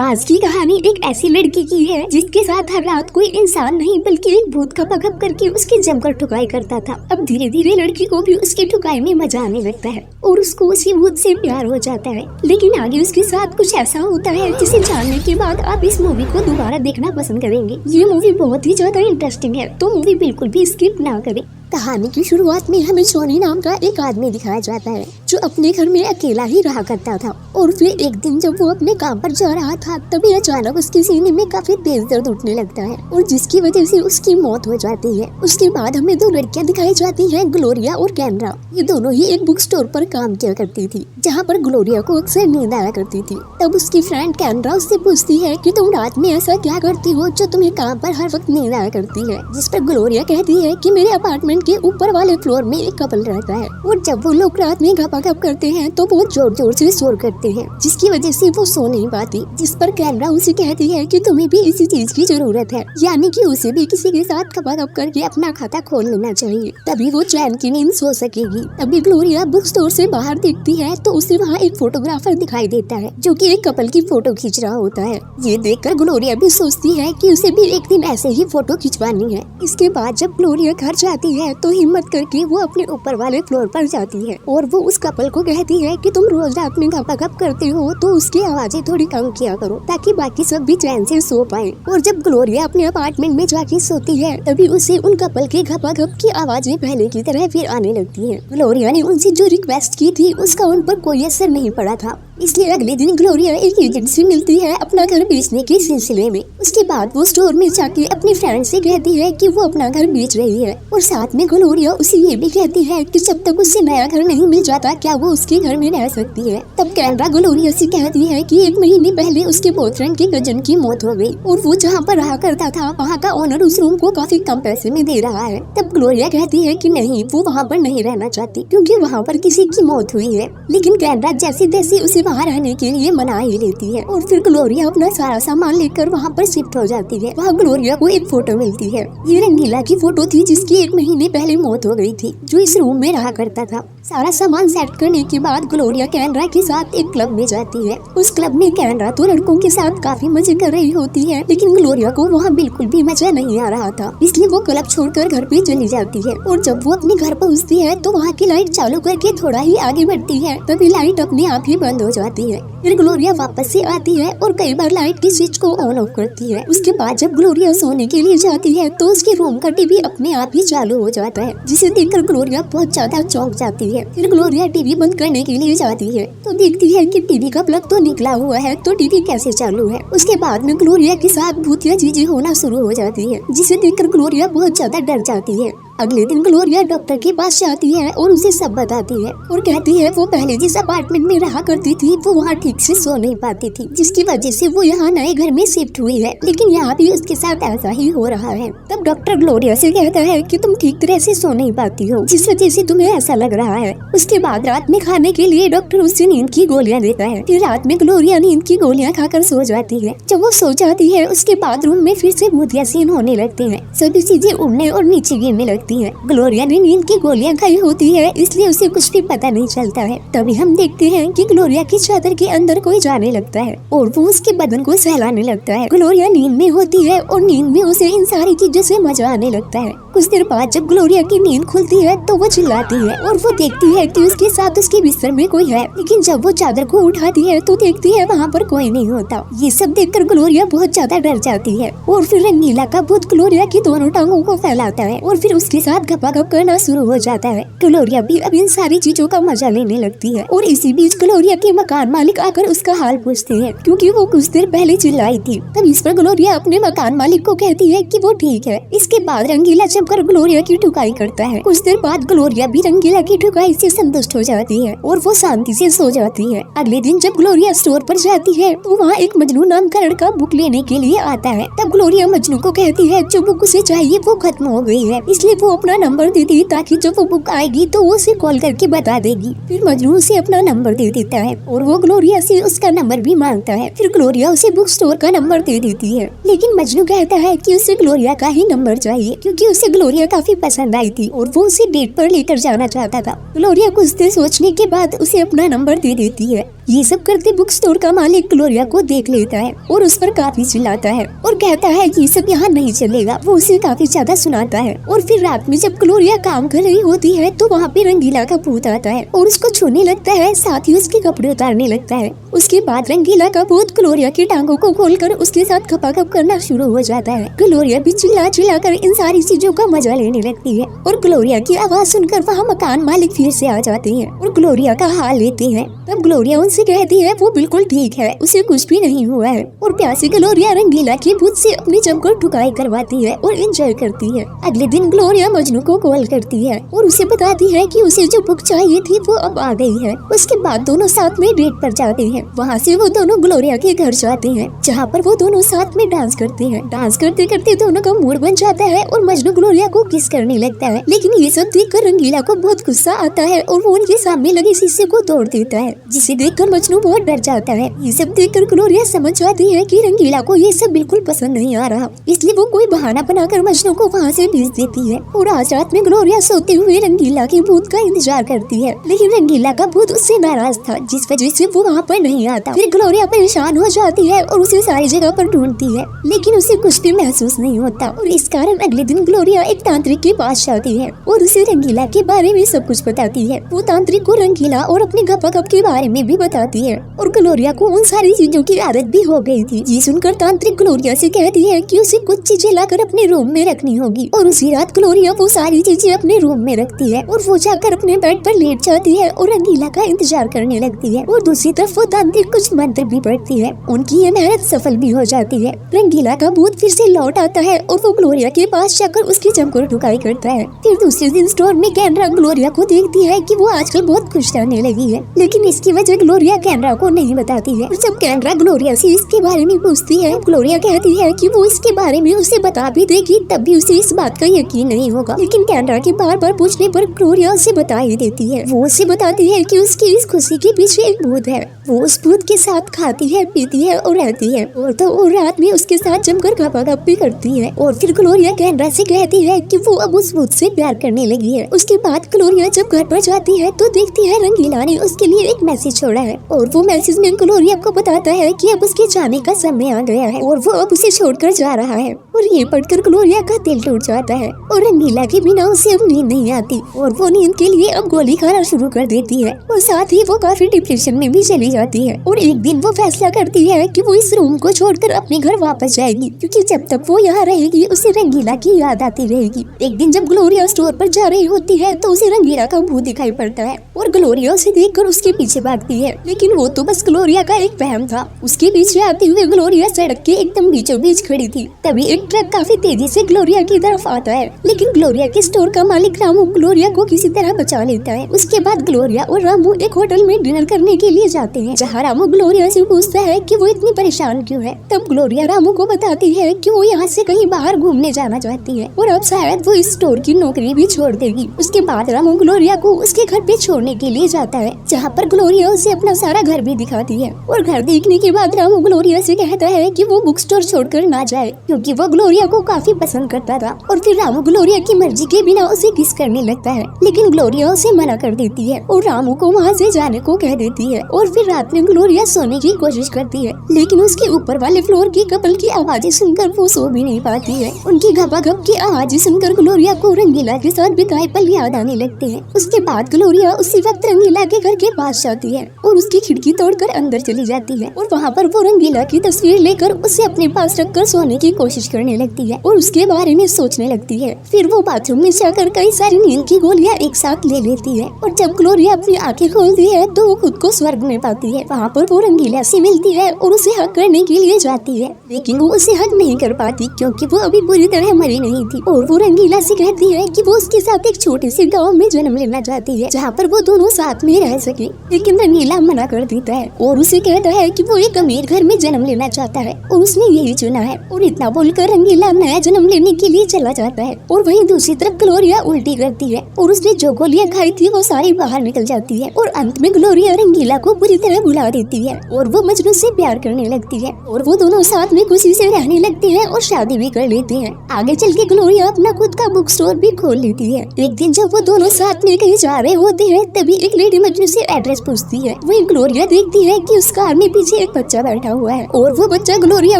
आज की कहानी एक ऐसी लड़की की है जिसके साथ हर रात कोई इंसान नहीं बल्कि एक भूत खपा खप करके उसकी जमकर ठुकाई करता था। अब धीरे धीरे लड़की को भी उसकी ठुकाई में मजा आने लगता है और उसको उसी भूत से प्यार हो जाता है। लेकिन आगे उसके साथ कुछ ऐसा होता है जिसे जानने के बाद आप इस मूवी को दोबारा देखना पसंद करेंगे। ये मूवी बहुत ही ज्यादा इंटरेस्टिंग है, तो मूवी बिल्कुल भी स्किप ना करें। कहानी की शुरुआत में हमें जॉनी नाम का एक आदमी दिखाया जाता है जो अपने घर में अकेला ही रहा करता था। और फिर एक दिन जब वो अपने काम पर जा रहा था तभी अचानक उसके सीने में काफी तेज दर्द उठने लगता है और जिसकी वजह से उसकी मौत हो जाती है। उसके बाद हमें दो लड़कियां दिखाई जाती हैं, ग्लोरिया और कैनरा। ये दोनों ही एक बुक स्टोर पर काम किया करती थी जहाँ पर ग्लोरिया को अक्सर नींद आया करती थी। तब उसकी फ्रेंड कैनरा उससे पूछती है कि तुम रात में ऐसा क्या करती हो जो तुम्हें काम पर हर वक्त नींद आया करती है। जिस पर ग्लोरिया कहती है कि मेरे अपार्टमेंट के ऊपर वाले फ्लोर में एक कपल रहता है और जब वो लोग रात में गपागप करते हैं तो बहुत जोर जोर से शोर करते हैं जिसकी वजह से वो सो नहीं पाती। जिस पर कैनरा उसे कहती है कि तुम्हें भी इसी चीज की जरूरत है, यानी कि उसे भी किसी के साथ गपागप करके अपना खाता खोल लेना चाहिए, तभी वो चैन की नींद सो सकेगी। तभी ग्लोरिया बुक स्टोर से बाहर देखती है तो उसे वहाँ एक फोटोग्राफर दिखाई देता है जो कि एक कपल की फोटो खींच रहा होता है। ये देखकर ग्लोरिया भी सोचती है कि उसे भी एक दिन ऐसे ही फोटो खिंचवानी है। इसके बाद जब ग्लोरिया घर जाती है तो हिम्मत करके वो अपने ऊपर वाले फ्लोर पर जाती है और वो उस कपल को कहती है कि तुम रोज रात में गपागप करते हो तो उसकी आवाजें थोड़ी कम किया करो ताकि बाकी सब भी चैन से सो पाए। और जब ग्लोरिया अपने अपार्टमेंट में जाके सोती है तभी उसे उन कपल के गपागप की आवाजें पहले की तरह फिर आने लगती है। ग्लोरिया ने उनसे जो रिक्वेस्ट की थी उसका उन पर कोई असर नहीं पड़ा था, इसलिए अगले दिन ग्लोरिया एक एजेंट से मिलती है अपना घर बेचने के सिलसिले में। उसके बाद वो स्टोर में जाके अपनी फ्रेंड से कहती है कि वो अपना घर बेच रही है और साथ में ग्लोरिया उसे ये भी कहती है कि जब तक उसे नया घर नहीं मिल जाता क्या वो उसके घर में रह सकती है। तब कैनरा ग्लोरिया से कहती है कि 1 महीने पहले उसके बॉयफ्रेंड के कजन की मौत हो गई और वो जहाँ पर रहा करता था वहाँ का ओनर उस रूम को काफी कम पैसे में दे रहा है। तब ग्लोरिया कहती है कि नहीं, वो वहाँ पर नहीं रहना चाहती क्योंकि वहाँ पर किसी की मौत हुई है। लेकिन कैनरा जैसे तैसे उसे वहाँ रहने के लिए मना ही लेती है और फिर ग्लोरिया अपना सारा सामान लेकर वहाँ पर शिफ्ट हो जाती है। वहाँ ग्लोरिया को एक फोटो मिलती है। ये रंगीला की फोटो थी जिसकी 1 महीने पहले मौत हो गई थी, जो इस रूम में रहा करता था। सारा सामान सेट करने के बाद ग्लोरिया कैनरा के साथ एक क्लब में जाती है। उस क्लब में कैनरा तो लड़कों के साथ काफी मजे कर रही होती है लेकिन ग्लोरिया को वहाँ बिल्कुल भी मजा नहीं आ रहा था, इसलिए वो क्लब छोड़कर घर पे चली जाती है। और जब वो अपने घर पहुँचती है तो वहाँ की लाइट चालू करके थोड़ा ही आगे बढ़ती है तभी लाइट अपने आप ही बंद हो जाती है। फिर ग्लोरिया वापस से आती है और कई बार लाइट की स्विच को ऑन ऑफ करती है। उसके बाद जब ग्लोरिया सोने के लिए जाती है तो उसके रूम का टीवी अपने आप ही चालू हो जाता है, जिसे देखकर ग्लोरिया बहुत ज्यादा चौंक जाती है। फिर ग्लोरिया टीवी बंद करने के लिए जाती है तो देखती है कि टीवी का प्लग तो निकला हुआ है, तो टीवी कैसे चालू है। उसके बाद में ग्लोरिया के साथ भूतिया चीजें होना शुरू हो जाती है, जिसे देखकर ग्लोरिया बहुत ज्यादा डर जाती है। अगले दिन ग्लोरिया डॉक्टर के पास जाती है और उसे सब बताती है और कहती है वो पहले जिस अपार्टमेंट में रहा करती थी वो वहाँ ठीक से सो नहीं पाती थी, जिसकी वजह से वो यहाँ नए घर में शिफ्ट हुई है, लेकिन यहाँ भी उसके साथ ऐसा ही हो रहा है। तब डॉक्टर ग्लोरिया से कहता है कि तुम ठीक तरह से सो नहीं पाती हो, जिस वजह से तुम्हें ऐसा लग रहा है। उसके बाद रात में खाने के लिए डॉक्टर उसे नींद की गोलियाँ देता है। फिर रात में ग्लोरिया नींद की गोलियाँ खाकर सो जाती है। जब वो सो जाती है उसके बाद रूम में फिर से भूतिया सीन होने लगते हैं, सभी चीजें उड़ने और नीचे गिरने लगती है। ग्लोरिया ने नींद की गोलियां खाई होती है इसलिए उसे कुछ भी पता नहीं चलता है। तभी हम देखते हैं कि ग्लोरिया की चादर के अंदर कोई जाने लगता है और वो उसके बदन को सहलाने लगता है। ग्लोरिया नींद में होती है और नींद में उसे इन सारी चीजों से मजा आने लगता है। कुछ देर बाद जब ग्लोरिया की नींद खुलती है तो वो चिल्लाती है और वो देखती है कि उसके साथ उसके बिस्तर में कोई है, लेकिन जब वो चादर को उठाती है तो देखती है वहाँ पर कोई नहीं होता। ये सब देखकर ग्लोरिया बहुत ज्यादा डर जाती है और फिर रंगीला का भूत ग्लोरिया की दोनों टांगों को फैलाता है और फिर उसके साथ गपागप करना शुरू हो जाता है। ग्लोरिया भी अब इन सारी चीजों का मजा लेने लगती है और इसी बीच ग्लोरिया के मकान मालिक आकर उसका हाल पूछते हैं क्योंकि वो कुछ देर पहले चिल्लाई थी। तब इस पर ग्लोरिया अपने मकान मालिक को कहती है कि वो ठीक है। इसके बाद रंगीला जमकर ग्लोरिया की ठुकाई करता है। कुछ देर बाद ग्लोरिया भी रंगीला की ठुकाई से संतुष्ट हो जाती है और वो शांति से सो जाती है। अगले दिन जब ग्लोरिया स्टोर पर जाती है तो वहाँ एक मजनू नाम का लड़का बुक लेने के लिए आता है। तब ग्लोरिया मजनू को कहती है जो बुक उसे चाहिए वो खत्म हो गई है, इसलिए वो अपना नंबर देती है ताकि जब वो बुक आएगी तो वो उसे कॉल करके बता देगी। फिर मजनू उसे अपना नंबर दे देता है और वो ग्लोरिया से उसका नंबर भी मांगता है। फिर ग्लोरिया उसे बुक स्टोर का नंबर दे देती है, लेकिन मजनू कहता है कि उसे ग्लोरिया का ही नंबर चाहिए क्योंकि उसे ग्लोरिया काफी पसंद आई थी और वो उसे डेट पर लेकर जाना चाहता था। ग्लोरिया कुछ देर सोचने के बाद उसे अपना नंबर दे देती है। ये सब करते बुक स्टोर का मालिक ग्लोरिया को देख लेता है और उस पर काफी चिल्लाता है और कहता है कि ये सब यहाँ नहीं चलेगा। वो उसे काफी ज्यादा सुनाता है और फिर रात में जब ग्लोरिया काम कर रही होती है तो वहाँ पे रंगीला का भूत आता है और उसको छूने लगता है, साथ ही उसके कपड़े उतारने लगता है। उसके बाद रंगीला का भूत ग्लोरिया की टांगों को खोलकर उसके साथ खपाखप करना शुरू हो जाता है। ग्लोरिया भी चिल्ला चिल्ला कर इन सारी चीजों का मजा लेने लगती है और ग्लोरिया की आवाज सुनकर वहाँ मकान मालिक फिर से आ जाते हैं और ग्लोरिया का हाल लेते हैं। तब ग्लोरिया उनसे कहती है वो बिल्कुल ठीक है, उसे कुछ भी नहीं हुआ है और प्यासी ग्लोरिया रंगीला के भूत से अपनी जमकर ठुकाई करवाती है और एंजॉय करती है। अगले दिन ग्लोरिया मजनू को कॉल करती है और उसे बताती है कि उसे जो बुक चाहिए थी वो अब आ गई है। उसके बाद दोनों साथ में डेट पर जाते हैं। वहाँ से वो दोनों ग्लोरिया के घर जाते हैं जहाँ पर वो दोनों साथ में डांस करते हैं। डांस करते करते दोनों का मूड बन जाता है और मजनू ग्लोरिया को किस करने लगता है, लेकिन ये सब देखकर रंगीला को बहुत गुस्सा आता है और वो उनके सामने लगे शीशे को तोड़ देता है, जिसे देखकर मजनू बहुत डर जाता है। ये सब देखकर ग्लोरिया समझ जाती है कि रंगीला को ये सब बिल्कुल पसंद नहीं आ रहा, इसलिए वो कोई बहाना बनाकर मजनू को वहाँ से भेज देती है। और आज रात में ग्लोरिया सोते हुए रंगीला के भूत का इंतजार करती है, लेकिन रंगीला का भूत उससे नाराज था जिस वजह से वो वहाँ पर नहीं आता। फिर ग्लोरिया परेशान हो जाती है और उसे सारी जगह पर ढूंढती है, लेकिन उसे कुछ भी महसूस नहीं होता और इस कारण अगले दिन ग्लोरिया एक तांत्रिक के पास जाती है और उसे रंगीला के बारे में सब कुछ बताती है। वो तांत्रिक को रंगीला और अपने गपागप के बारे में भी बताती है और ग्लोरिया को उन सारी चीजों की आदत भी हो गई थी। ये सुनकर तांत्रिक ग्लोरिया से कहती है कि उसे कुछ चीजें लाकर अपने रूम में रखनी होगी और उसी रात ग्लोरिया वो सारी चीजें अपने रूम में रखती है और वो जाकर अपने बेड पर लेट जाती है और रंगीला का इंतजार करने लगती है। और दूसरी तरफ वो तांत्रिक कुछ मंत्र भी पढ़ती है। उनकी ये मेहनत सफल भी हो जाती है। रंगीला का भूत फिर से लौट आता है और वो ग्लोरिया के पास जाकर उसकी जमकर ठुकाई करता है। फिर दूसरे दिन स्टोर में कैनरा ग्लोरिया को देखती है कि वो आजकल बहुत खुश रहने लगी है, लेकिन इसकी वजह ग्लोरिया कैनरा को नहीं बताती है। और जब कैनरा ग्लोरिया से इसके बारे में पूछती है, ग्लोरिया कहती है कि वो इसके बारे में उसे बता भी देगी तब भी उसे इस बात का यकीन नहीं होगा, लेकिन कैनरा के बार बार पूछने पर ग्लोरिया उसे बता ही देती है। वो उसे बताती है कि उसकी इस खुशी के पीछे एक भूत है। वो उस भूत के साथ खाती है, पीती है और रहती है और तो और रात में उसके साथ जमकर गपागप भी करती है। और फिर ग्लोरिया कैनरा से कहती है कि वो अब उस भूत से प्यार करने लगी है। उसके बाद ग्लोरिया जब घर पर जाती है तो देखती है रंगीला ने उसके लिए एक मैसेज छोड़ा है और वो मैसेज में ग्लोरिया को बताता है कि अब उसके जाने का समय आ गया है और वो अब उसे छोड़कर जा रहा है। और ये पढ़कर ग्लोरिया का दिल टूट जाता है और रंगीला के बिना उसे अब नींद नहीं आती और वो नींद के लिए अब गोली खाना शुरू कर देती है और साथ ही वो काफी डिप्रेशन में भी चली जाती है। और एक दिन वो फैसला करती है कि वो इस रूम को छोड़कर अपने घर वापस जाएगी, क्योंकि जब तक वो यहाँ रहेगी उसे रंगीला की याद आती रहेगी। एक दिन जब ग्लोरिया स्टोर पर जा रही होती है तो उसे रंगीला का भूत दिखाई पड़ता है और ग्लोरिया उसे देखकर उसके पीछे भागती है, लेकिन वो तो बस ग्लोरिया का एक वहम था। उसके पीछे आते हुए ग्लोरिया सड़क के एकदम बीचों बीच खड़ी थी। तभी एक ट्रक काफी तेजी से ग्लोरिया की तरफ आता है, लेकिन ग्लोरिया के स्टोर का मालिक रामू ग्लोरिया को किसी तरह बचा लेता है। उसके बाद ग्लोरिया और रामू एक होटल में डिनर करने के लिए जाते हैं, जहाँ रामू ग्लोरिया से पूछता है कि वो इतनी परेशान क्यों है। तब ग्लोरिया रामू को बताती है कि वो यहाँ से कहीं बाहर घूमने जाना चाहती है और अब शायद वो इस स्टोर की नौकरी भी छोड़ देगी। उसके बाद रामू ग्लोरिया को उसके घर पे छोड़ने के लिए जाता है, जहाँ पर ग्लोरिया उसे अपना सारा घर भी दिखाती है। और घर देखने के बाद रामू ग्लोरिया से कहता है कि वो बुक स्टोर छोड़कर ना जाए, क्योंकि वो ग्लोरिया को काफी पसंद करता था। और फिर रामू ग्लोरिया की मर्जी के बिना उसे किस करने लगता है, लेकिन ग्लोरिया उसे मना कर देती है और रामू को वहाँ से जाने को कह देती है। और फिर रात में ग्लोरिया सोने की कोशिश करती है, लेकिन उसके ऊपर वाले फ्लोर की कपल की आवाजें सुनकर वो सो भी नहीं पाती है। उनकी घपाघप की आवाजें सुनकर ग्लोरिया को रंगीला के साथ बिताए पल याद आने लगते हैं। उसके बाद ग्लोरिया उसी वक्त रंगीला के घर के पास जाती है और उसकी खिड़की तोड़कर अंदर चली जाती है और वहाँ पर वो रंगीला की तस्वीर लेकर उसे अपने पास रखकर सोने की कोशिश करने लगती है और उसके बारे में सोचने लगती है। फिर वो बाथरूम में जाकर कई सारी नींद की गोलियां एक साथ ले लेती है और जब ग्लोरिया अपनी आंखें खोलती है तो वो खुद को स्वर्ग में पाती है। वहाँ पर वो रंगीला से मिलती है और उसे हक करने के लिए जाती है, लेकिन वो उसे हक नहीं कर पाती क्योंकि वो अभी पूरी तरह मरी नहीं थी। और वो रंगीला से कहती है कि वो उसके साथ एक छोटे से गाँव में जन्म लेना चाहती है, जहाँ पर वो दोनों साथ में रह सके, लेकिन रंगीला मना कर देता है और उसे कहता है कि वो एक अमीर घर में जन्म लेना चाहता है और उसने यही चुना है। और इतना बोलकर रंगीला नया जन्म लेने के लिए चला जाता है। और वहीं दूसरी तरफ ग्लोरिया उल्टी करती है और उसने जो गोलियां खाई थी वो सारी बाहर निकल जाती है और अंत में ग्लोरिया रंगीला को बुरी तरह भुला देती है और वो मजनू से प्यार करने लगती है और वो दोनों साथ में खुशी से रहने लगते हैं और शादी भी कर लेते हैं। आगे चल के ग्लोरिया ग्लोरिया अपना खुद का बुक स्टोर भी खोल लेती है। एक दिन जब वो दोनों साथ में कहीं जा रहे होते हैं तभी एक लेडी मजनू से एड्रेस पूछती है। वही ग्लोरिया देखती है कि उस कार में पीछे एक बच्चा बैठा हुआ है और वो बच्चा ग्लोरिया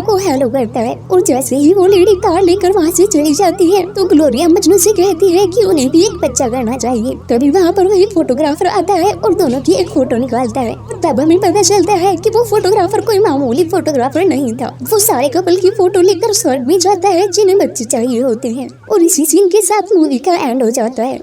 को हेलो करता है। और जैसे ही वो लेडी कार लेकर वहाँ से चली जाती है तो ग्लोरिया मजनू से कहती है कि उन्हें भी एक बच्चा करना चाहिए। तभी वहाँ पर वही फोटोग्राफर आता है और दोनों की एक फोटो निकालता है। तब हमें पता चलता है कि वो फोटोग्राफर कोई मामूली फोटोग्राफर नहीं था, वो सारे कपल की फोटो लेकर स्वर्ग में जाता है जिन्हें बच्चे चाहिए होते हैं। और इसी सीन के साथ मूवी का एंड हो जाता है।